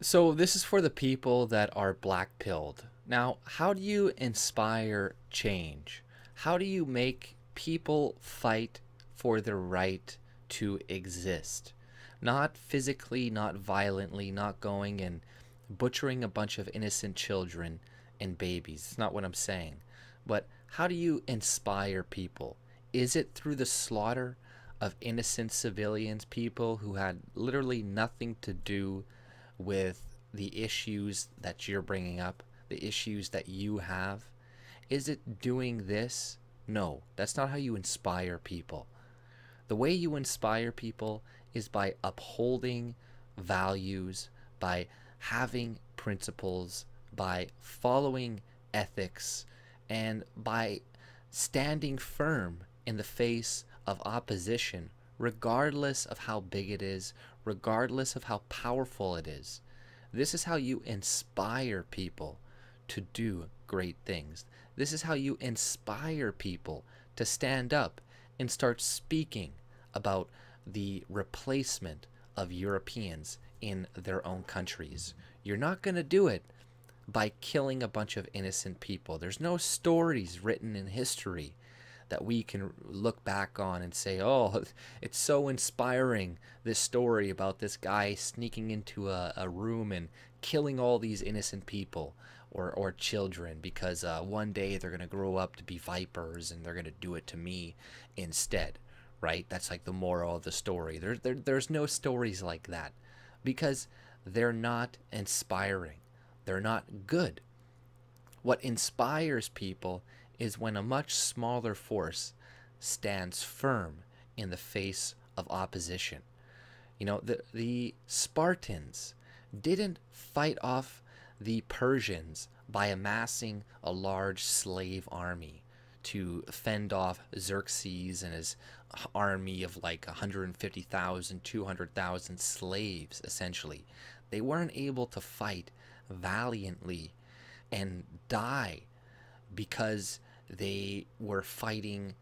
So this is for the people that are black pilled. Now, how do you inspire change? How do you make people fight for the right to exist? Not physically, not violently, not going and butchering a bunch of innocent children and babies. It's not what I'm saying. But how do you inspire people? Is it through the slaughter of innocent civilians, people who had literally nothing to do with the issues that you're bringing up, the issues that you have? Is it doing this? No, that's not how you inspire people. The way you inspire people is by upholding values, by having principles, by following ethics, and by standing firm in the face of opposition, regardless of how big it is, regardless of how powerful it is. This is how you inspire people to do great things. This is how you inspire people to stand up and start speaking about the replacement of Europeans in their own countries. You're not going to do it by killing a bunch of innocent people. There's no stories written in history that we can look back on and say, oh, it's so inspiring, this story about this guy sneaking into a room and killing all these innocent people or children because one day they're going to grow up to be vipers and they're going to do it to me instead, right? That's like the moral of the story. There's no stories like that because they're not inspiring. They're not good. What inspires people is when a much smaller force stands firm in the face of opposition. You know, the Spartans didn't fight off the Persians by amassing a large slave army to fend off Xerxes and his army of like 150,000, 200,000 slaves, essentially. They weren't able to fight valiantly and die because they were fighting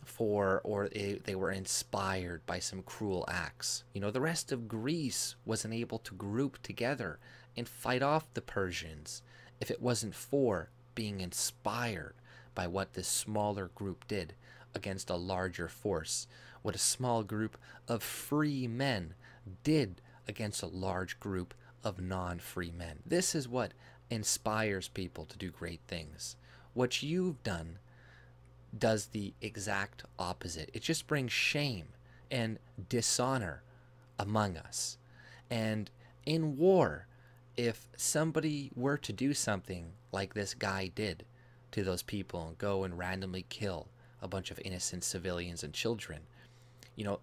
for, or they were inspired by some cruel acts. You know, the rest of Greece wasn't able to group together and fight off the Persians if it wasn't for being inspired by what this smaller group did against a larger force, what a small group of free men did against a large group of non-free men. This is what inspires people to do great things. What you've done does the exact opposite. It just brings shame and dishonor among us. And in war, if somebody were to do something like this guy did to those people and go and randomly kill a bunch of innocent civilians and children, you know,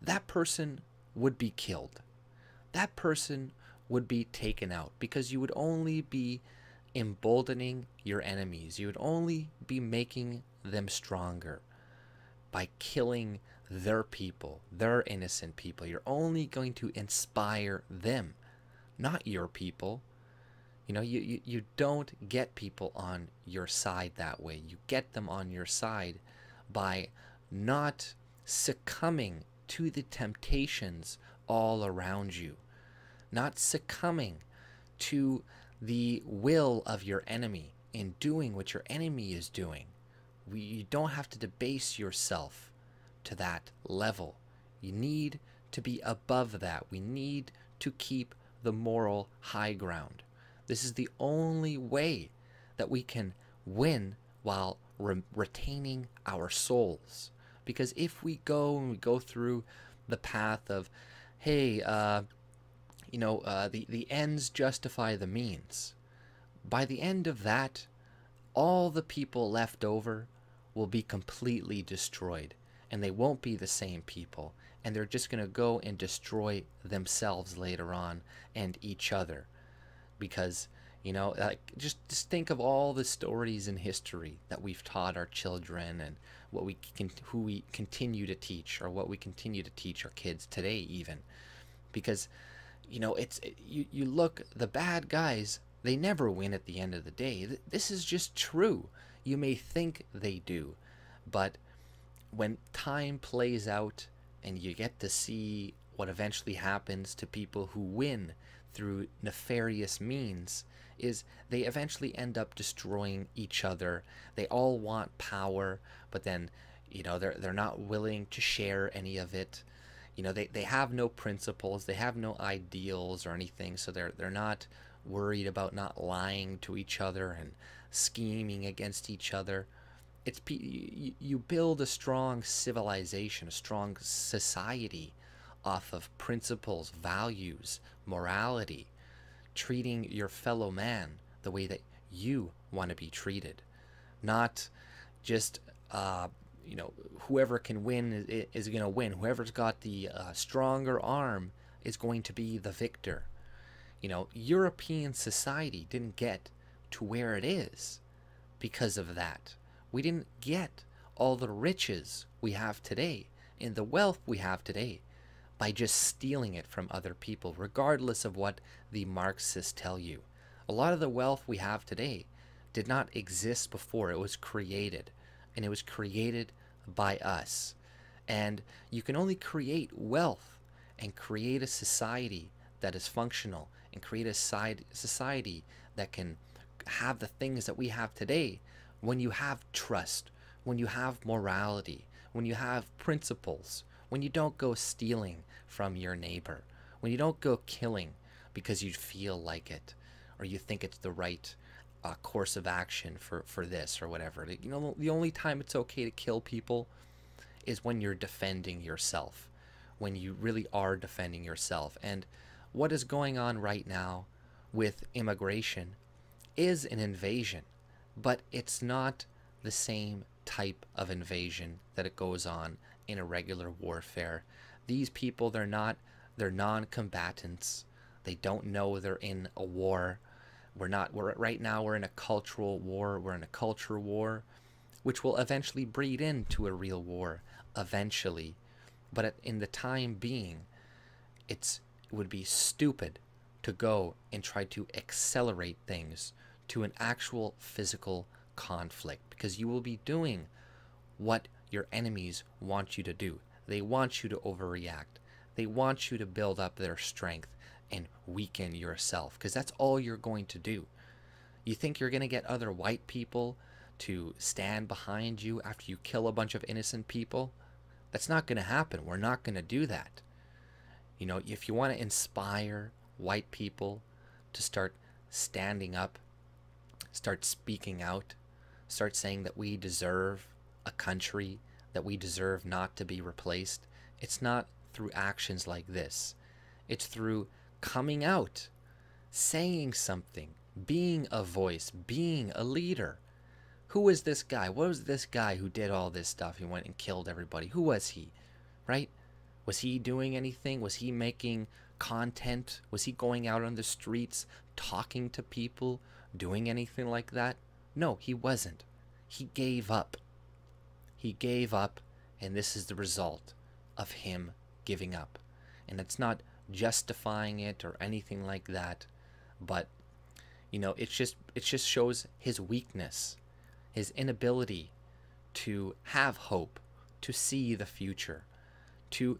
that person would be killed. That person would be taken out because you would only be emboldening your enemies. You would only be making them stronger by killing their people, their innocent people. You're only going to inspire them, not your people. You know, you don't get people on your side that way. You get them on your side by not succumbing to the temptations all around you, not succumbing to the will of your enemy in doing what your enemy is doing. You don't have to debase yourself to that level. You need to be above that. We need to keep the moral high ground. This is the only way that we can win while retaining our souls. Because if we go through the path of, hey, the ends justify the means, by the end of that, all the people left over will be completely destroyed, and they won't be the same people, and they're just going to go and destroy themselves later on and each other. Because, you know, like, just think of all the stories in history that we've taught our children and who we continue to teach, or what we continue to teach our kids today even. Because, you know, you look, the bad guys, they never win at the end of the day. This is just true. You may think they do, but when time plays out and you get to see what eventually happens to people who win through nefarious means is they eventually end up destroying each other. They all want power, but then, you know, they're not willing to share any of it. You know, they have no principles, they have no ideals or anything, so they're not worried about not lying to each other and scheming against each other. It's you build a strong civilization, a strong society off of principles, values, morality, treating your fellow man the way that you want to be treated, not just you know, whoever can win is going to win. Whoever's got the stronger arm is going to be the victor. You know, European society didn't get to where it is because of that. We didn't get all the riches we have today and the wealth we have today by just stealing it from other people, regardless of what the Marxists tell you. A lot of the wealth we have today did not exist before. It was created, and it was created by us. And you can only create wealth and create a society that is functional and create a society that can have the things that we have today when you have trust, when you have morality, when you have principles, when you don't go stealing from your neighbor, when you don't go killing because you feel like it or you think it's the right course of action for this or whatever. You know, the only time it's okay to kill people is when you're defending yourself, when you really are defending yourself. And what is going on right now with immigration is an invasion, but it's not the same type of invasion that it goes on in a regular warfare. These people, they're non-combatants. They don't know they're in a war. Right now we're in a cultural war. We're in a culture war, which will eventually breed into a real war eventually. But in the time being, it would be stupid to go and try to accelerate things to an actual physical conflict, because you will be doing what your enemies want you to do. They want you to overreact. They want you to build up their strength and weaken yourself, because that's all you're going to do. You think you're going to get other white people to stand behind you after you kill a bunch of innocent people? That's not going to happen. We're not going to do that. You know, if you want to inspire white people to start standing up, start speaking out, start saying that we deserve a country, that we deserve not to be replaced, it's not through actions like this. It's through coming out, saying something, being a voice, being a leader. Who is this guy? What was this guy who did all this stuff? He went and killed everybody. Who was he? Right? Was he doing anything? Was he making content? Was he going out on the streets, talking to people, doing anything like that? No, he wasn't. He gave up. He gave up, and this is the result of him giving up. And it's not justifying it or anything like that, but you know, it just shows his weakness, his inability to have hope, to see the future, to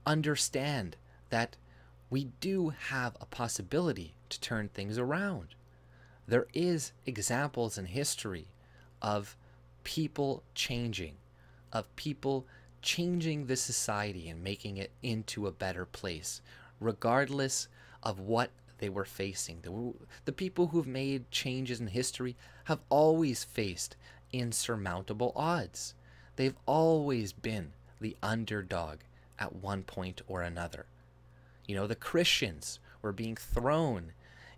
understand that we do have a possibility to turn things around. There is examples in history of people changing, of people changing the society and making it into a better place, regardless of what they were facing. The people who've made changes in history have always faced insurmountable odds. They've always been the underdog at one point or another. You know, the Christians were being thrown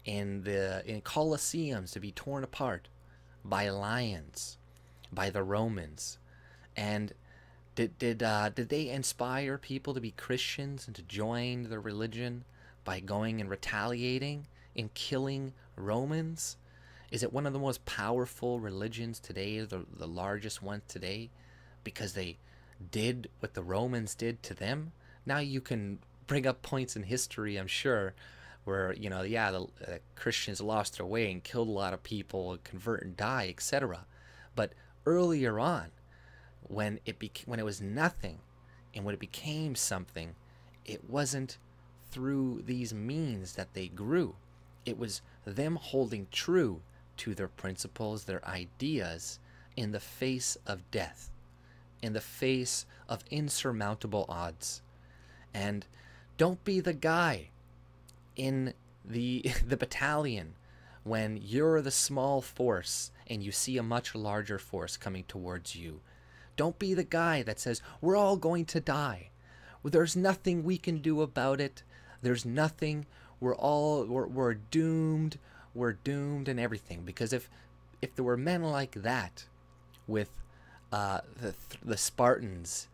in colosseums to be torn apart by lions, by the Romans. And did they inspire people to be Christians and to join their religion by going and retaliating and killing Romans? Is it one of the most powerful religions today, the largest one today, because they did what the Romans did to them? Now you can bring up points in history, I'm sure, where, you know, yeah, the Christians lost their way and killed a lot of people, convert and die, etc. But earlier on, when it was nothing, and when it became something, it wasn't through these means that they grew. It was them holding true to their principles, their ideas, in the face of death, in the face of insurmountable odds. And don't be the guy in the battalion when you're the small force and you see a much larger force coming towards you. Don't be the guy that says, we're all going to die. There's nothing we can do about it. There's nothing. We're doomed. We're doomed and everything. Because if there were men like that with the Spartans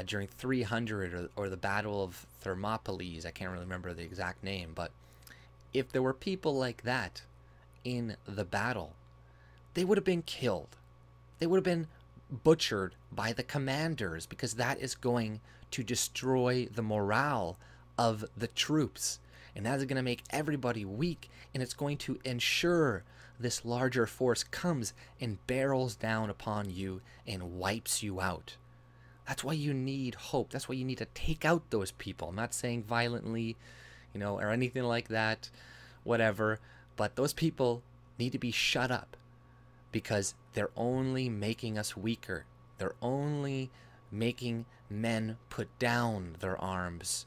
during 300 or the Battle of Thermopylae, I can't really remember the exact name, but if there were people like that in the battle, they would have been killed. They would have been butchered by the commanders, because that is going to destroy the morale of the troops, and that is going to make everybody weak, and it's going to ensure this larger force comes and barrels down upon you and wipes you out. That's why you need hope. That's why you need to take out those people. I'm not saying violently, or anything like that, whatever, but those people need to be shut up, because they're only making us weaker. They're only making men put down their arms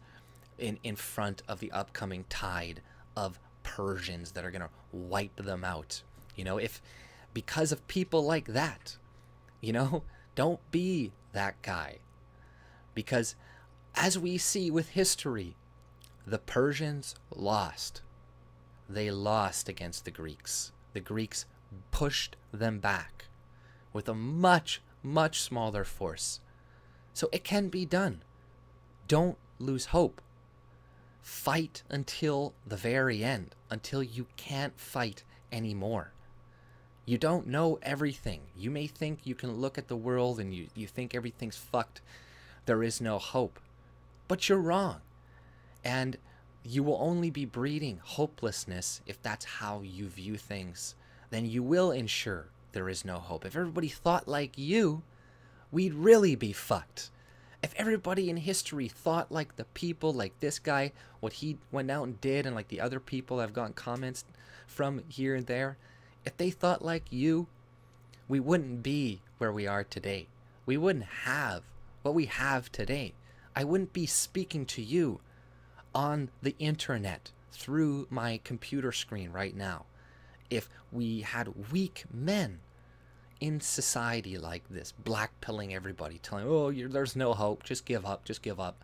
in front of the upcoming tide of Persians that are going to wipe them out. If because of people like that, don't be that guy. Because as we see with history, the Persians lost. They lost against the Greeks. The Greeks pushed them back with a much, much smaller force. So it can be done. Don't lose hope. Fight until the very end, until you can't fight anymore. You don't know everything. You may think you can look at the world and you think everything's fucked. There is no hope. But you're wrong. And you will only be breeding hopelessness if that's how you view things. Then you will ensure there is no hope. If everybody thought like you, we'd really be fucked. If everybody in history thought like the people, like this guy, what he went out and did, and like the other people I've gotten comments from here and there, if they thought like you, we wouldn't be where we are today. We wouldn't have what we have today. I wouldn't be speaking to you on the internet through my computer screen right now if we had weak men in society like this, blackpilling everybody, telling, oh, there's no hope, just give up, just give up,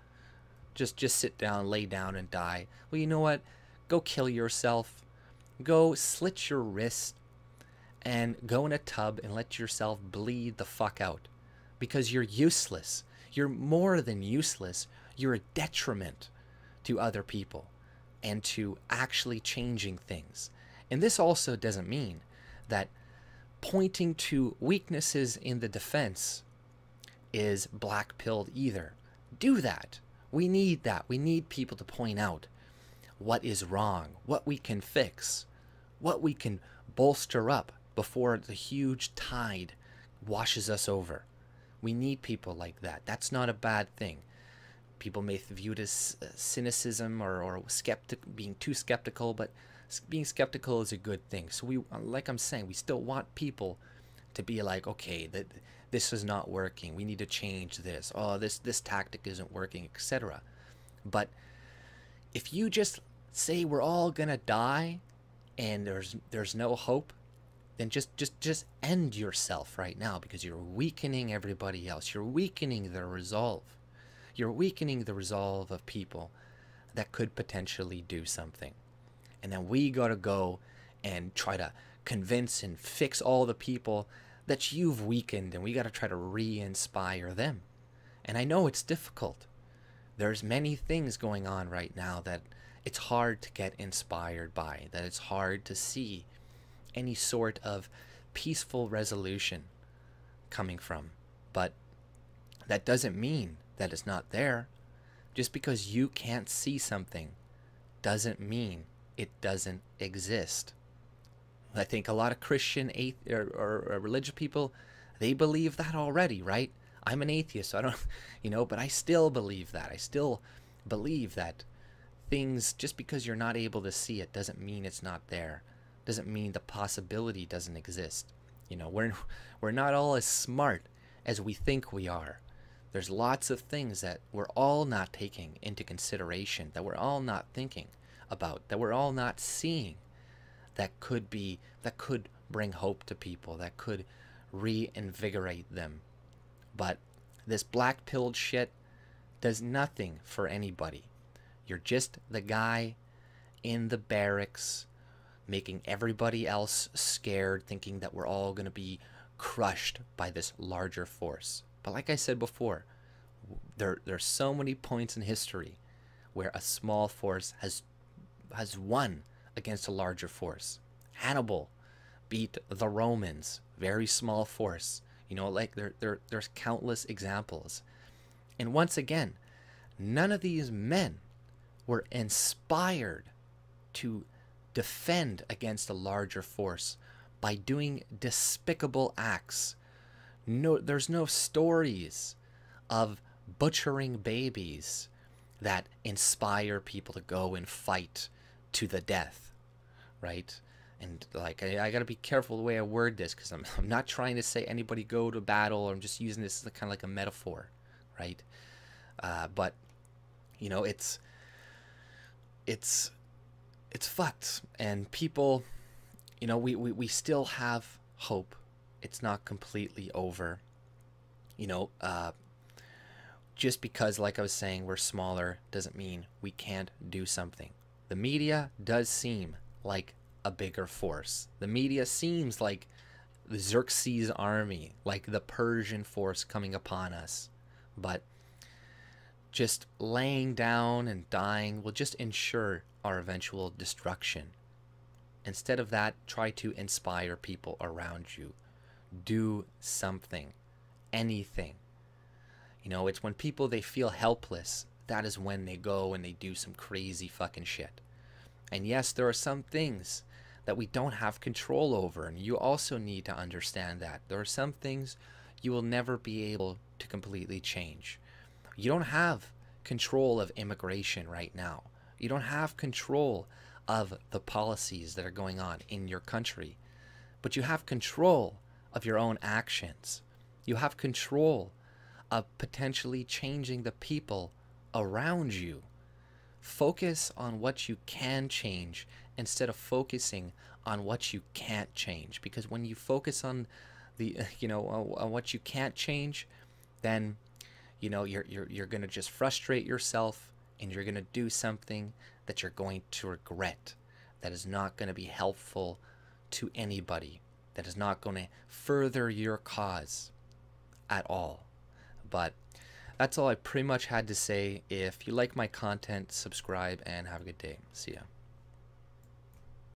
just sit down, lay down and die. Well, you know what? Go kill yourself. Go slit your wrist and go in a tub and let yourself bleed the fuck out, because you're useless. You're more than useless. You're a detriment to other people and to actually changing things. And this also doesn't mean that pointing to weaknesses in the defense is black-pilled either. Do that. We need that. We need people to point out what is wrong, what we can fix, what we can bolster up before the huge tide washes us over. We need people like that. That's not a bad thing. People may view it as cynicism or being too skeptical, but being skeptical is a good thing. So we, like I'm saying, we still want people to be like, okay, that this is not working. We need to change this. Oh, this tactic isn't working, etc. But if you just say we're all gonna die and there's no hope, then just end yourself right now, because you're weakening everybody else. You're weakening their resolve. You're weakening the resolve of people that could potentially do something. And then we gotta go and try to convince and fix all the people that you've weakened, and we gotta try to re-inspire them. And I know it's difficult. There's many things going on right now that it's hard to get inspired by, that it's hard to see any sort of peaceful resolution coming from. But that doesn't mean that it's not there. Just because you can't see something doesn't mean it doesn't exist. I think a lot of Christian or religious people, they believe that already, right? I'm an atheist, so I don't, but I still believe that. I still believe that things, just because you're not able to see it doesn't mean it's not there. Doesn't mean the possibility doesn't exist. You know, we're not all as smart as we think we are. There's lots of things that we're all not taking into consideration, that we're all not thinking about, that we're all not seeing, that could bring hope to people, that could reinvigorate them. But this black-pilled shit does nothing for anybody. You're just the guy in the barracks making everybody else scared, thinking that we're all going to be crushed by this larger force. But like I said before, there's so many points in history where a small force has won against a larger force. Hannibal beat the Romans, very small force. You know, like there's countless examples. And once again, none of these men were inspired to defend against a larger force by doing despicable acts. No, there's no stories of butchering babies that inspire people to go and fight to the death, right? And like, I gotta be careful the way I word this, because I'm not trying to say anybody go to battle, or I'm just using this as kind of like a metaphor, right? But you know, it's fucked, and people, you know, we still have hope. It's not completely over. You know, just because, like I was saying, we're smaller doesn't mean we can't do something. The media does seem like a bigger force. The media seems like the Xerxes army, like the Persian force coming upon us. But just laying down and dying will just ensure our eventual destruction. Instead of that, try to inspire people around you. Do something. Anything. You know, it's when people, they feel helpless, that is when they go and they do some crazy fucking shit. And yes, there are some things that we don't have control over, and you also need to understand that. There are some things you will never be able to completely change. You don't have control of immigration right now. You don't have control of the policies that are going on in your country. But you have control of your own actions. You have control of potentially changing the people around you. Focus on what you can change instead of focusing on what you can't change. Because when you focus on the, on what you can't change, then, you know, you're going to just frustrate yourself, and you're going to do something that you're going to regret, that is not going to be helpful to anybody, that is not going to further your cause at all. But that's all I pretty much had to say. If you like my content, subscribe and have a good day. See ya.